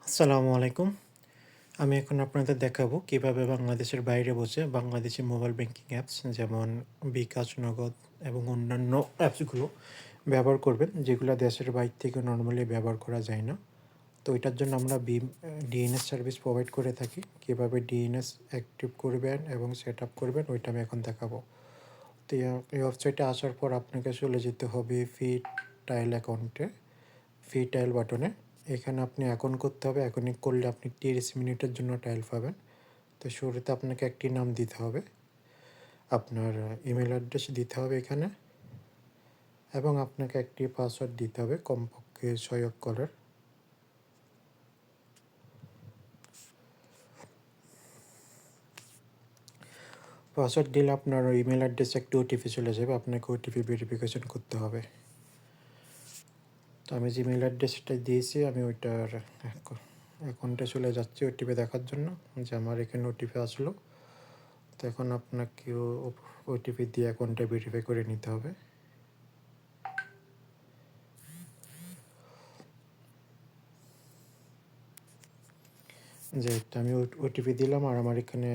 আসসালামু আলাইকুম। আমি এখন আপনাদের দেখাবো কিভাবে বাংলাদেশের বাইরে বসে বাংলাদেশি মোবাইল ব্যাংকিং অ্যাপস যেমন বিকাশ, নগদ এবং অন্যান্য অ্যাপসগুলো ব্যবহার করবেন, যেগুলো দেশের বাইরে থেকে নরমালি ব্যবহার করা যায় না। তো এটার জন্য আমরা ডিএনএস সার্ভিস প্রোভাইড করে থাকি। কীভাবে ডিএনএস অ্যাক্টিভ করবেন এবং সেট আপ করবেন ওইটা আমি এখন দেখাবো। তো এই ওয়েবসাইটে আসার পর আপনাকে চলে যেতে হবে ফি টাইল অ্যাকাউন্টে, ফি টাইল বাটনে। এখানে আপনি অ্যাকাউন্ট করতে হবে। অ্যাকাউন্ট করলে আপনি 30 মিনিটের জন্য টাইল পাবেন। তো শুরুতে আপনাকে একটি নাম দিতে হবে, আপনার ইমেল অ্যাড্রেস দিতে হবে এখানে, এবং আপনাকে একটি পাসওয়ার্ড দিতে হবে, কমপক্ষে 6 অক্ষরের। পাসওয়ার্ড দিলে আপনার ইমেল অ্যাড্রেসে একটি ওটিপি চলে যাবে, আপনাকে ওটিপি ভেরিফিকেশন করতে হবে। তো আমি যে ইমেল অ্যাড্রেসটা দিয়েছি আমি ওইটার অ্যাকাউন্টে চলে যাচ্ছি ওটিপি দেখার জন্য, যে আমার এখানে ওটিপি আসলো। তো এখন আপনাকে ওটিপি দিয়ে অ্যাকাউন্টটা ভেরিফাই করে নিতে হবে। যে আমি ওটিপি দিলাম আর আমার এখানে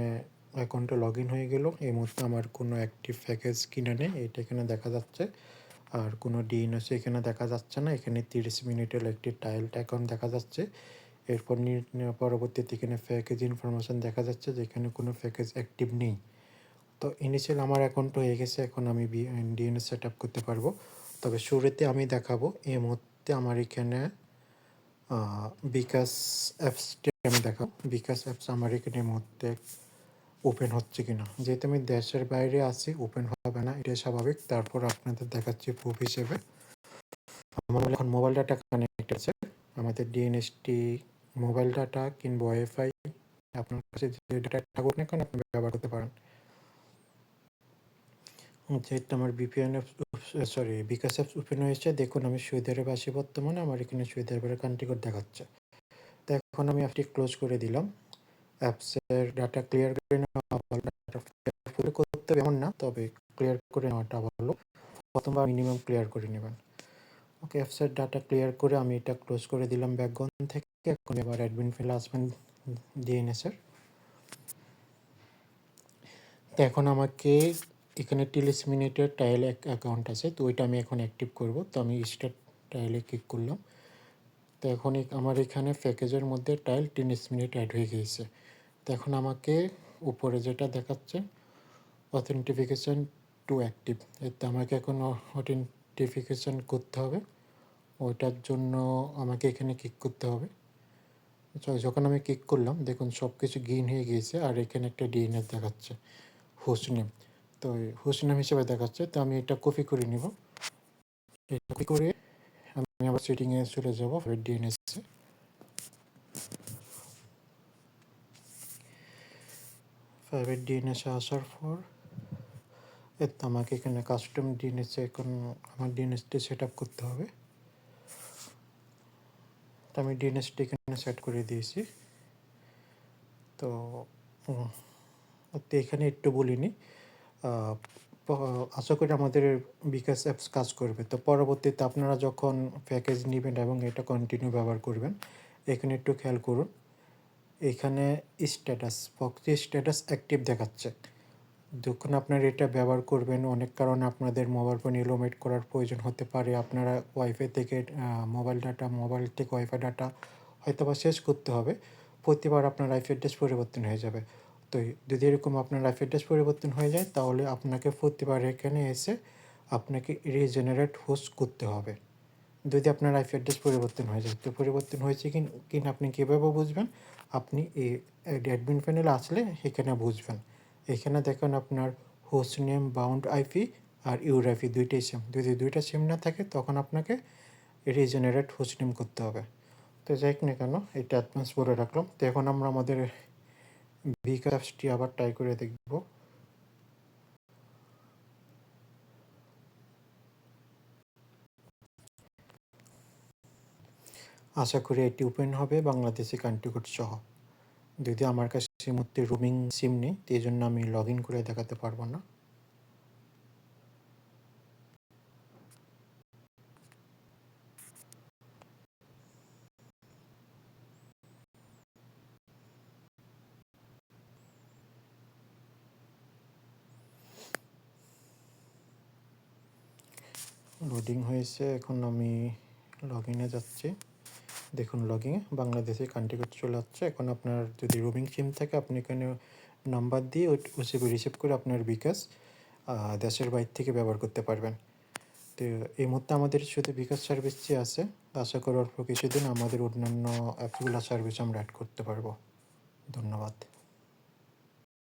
অ্যাকাউন্টে লগ ইন হয়ে গেল। এই মুহূর্তে আমার কোনো অ্যাক্টিভ প্যাকেজ কিনা নেই, এটা এখানে দেখা যাচ্ছে। আর কোনো ডিএনএস এখানে দেখা যাচ্ছে না। এখানে 30 মিনিটের একটি টাইলড অ্যাকাউন্ট দেখা যাচ্ছে। এরপর পরবর্তীতে এখানে প্যাকেজ ইনফরমেশান দেখা যাচ্ছে, যেখানে কোনো প্যাকেজ অ্যাক্টিভ নেই। তো ইনিশিয়াল আমার অ্যাকাউন্ট হয়ে গেছে, এখন আমি ডিএনএস সেট আপ করতে পারবো। তবে শুরুতে আমি দেখাবো, এই মুহূর্তে আমার এখানে বিকাশ অ্যাপসটি আমি দেখাবো। বিকাশ অ্যাপস আমার এখানে এই মুহূর্তে ওপেন হচ্ছে কিনা। যেহেতু আমি দেশের বাইরে আছি, ওপেন হবে না, এটাই স্বাভাবিক। তারপর আপনাদের দেখাচ্ছি প্রুফ হিসেবে। আমার এখন মোবাইল ডাটা কানেক্ট আছে। আমাদের ডিএনএসটি মোবাইল ডাটা কিংবা ওয়াইফাই, আপনার কাছে যে ডাটা থাকুক না কেন আপনি ব্যবহার করতে পারেন। যেহেতু আমার বিকাশ অ্যাপস ওপেন হয়েছে, দেখুন আমি সৌদি আরবে আছি বর্তমানে। আমার এখানে সৌদি আরবের কান্ট্রি কোড দেখাচ্ছে। তো এখন আমি অ্যাপটি ক্লোজ করে দিলাম। অ্যাপসের ডাটা ক্লিয়ার করে নেওয়া ভালো। ডাটা ফুল করতে হবে এমন না, তবে ক্লিয়ার করে নেওয়াটা ভালো। প্রথমবার মিনিমাম ক্লিয়ার করে নেবেন। ওকে, অ্যাপসের ডাটা ক্লিয়ার করে আমি এটা ক্লোজ করে দিলাম ব্যাকগ্রাউন্ড থেকে। এখন এবার অ্যাডমিন ফেলে আসবেন ডিএনএসের। তো এখন আমাকে এখানে 30 মিনিটের টাইল অ্যাকাউন্ট আছে, তো ওইটা আমি এখন অ্যাক্টিভ করব। তো আমি স্টার্ট টাইলে ক্লিক করলাম। তো এখন আমার এখানে প্যাকেজের মধ্যে টাইল 30 মিনিট অ্যাড হয়ে গিয়েছে। তো এখন আমাকে উপরে যেটা দেখাচ্ছে অথেন্টিফিকেশান টু অ্যাক্টিভ, এতে আমাকে এখন অথেন্টিফিকেশান করতে হবে। ওইটার জন্য আমাকে এখানে ক্লিক করতে হবে। যখন আমি ক্লিক করলাম, দেখুন সব কিছু গ্রিন হয়ে গিয়েছে আর এখানে একটা ডিএনএস দেখাচ্ছে, হোস্ট নেম। তো হোস্ট নেম হিসেবে দেখাচ্ছে। তো আমি এটা কপি করে নিব। কপি করে আমি আবার সেটিংয়ে চলে যাব, ডিএনএসে। প্রাইভেট ডিএনএসে আসার পর তো আমাকে এখানে কাস্টম ডিএনএসে এখন আমার ডিএনএসটি সেট আপ করতে হবে। তো আমি ডিএনএসটি এখানে সেট করে দিয়েছি। তো এখানে একটু বলিনি, আশা করি আমাদের বিকাশ অ্যাপস কাজ করবে। তো পরবর্তীতে আপনারা যখন প্যাকেজ নেবেন এবং এটা কন্টিনিউ ব্যবহার করবেন, এখানে একটু খেয়াল করুন, এখানে স্ট্যাটাস অ্যাক্টিভ দেখাচ্ছে। যখন আপনারা এটা ব্যবহার করবেন, অনেক কারণে আপনাদের মোবাইল ফোন এলোমেট করার প্রয়োজন হতে পারে। আপনারা ওয়াইফাই থেকে মোবাইল থেকে ওয়াইফাই ডাটা হয়তো বা শেষ করতে হবে। প্রতিবার আপনার আইপি অ্যাড্রেস পরিবর্তন হয়ে যাবে। তো যদি এরকম আপনার আইপি অ্যাড্রেস পরিবর্তন হয়ে যায়, তাহলে আপনাকে প্রতিবার এখানে এসে আপনাকে রিজেনারেট হোস্ট করতে হবে। যদি আপনার আইপি অ্যাড্রেস পরিবর্তন হয়ে যায়, তো পরিবর্তন হয়েছে কিনা আপনি কীভাবে বুঝবেন? আপনি এই অ্যাডমিন প্যানেলে আসলে এখানে বুঝবেন। এখানে দেখেন আপনার হোস্ট নেম, বাউন্ড আইপি আর ইউর আইপি দুইটাই সেম। যদি দুইটা সেম না থাকে তখন আপনাকে রিজেনারেট হোস্ট নেম করতে হবে। তো যাই হোক না কেন, এটা অ্যাডভান্স করে রাখলাম। তো এখন আমরা আমাদের বিকাশটি আবার ট্রাই করে দেখব। আশা করি এটি ওপেন হবে বাংলাদেশি কান্ট্রি কোড সহ। যদি আমার কাছে এই মুহূর্তে রোমিং সিম নেই, এই জন্য আমি লগ ইন করে দেখাতে পারবো না। লোডিং হয়েছে, এখন আমি লগ ইনে যাচ্ছি। দেখুন লগইনে বাংলাদেশের কান্ট্রি কোড চলে আসছে। এখন আপনার যদি রোমিং সিম থাকে আপনি এখানে নাম্বার দিয়ে ওটিপি রিসিভ করে আপনার বিকাশ দেশের বাইরে থেকে ব্যবহার করতে পারবেন। তো এই মুহূর্তে আমাদের শুধু বিকাশ সার্ভিসটি আছে। আশা করি অল্প কিছুদিন আমাদের অন্যান্য অ্যাপসগুলো সার্ভিস আমরা অ্যাড করতে পারবো। ধন্যবাদ।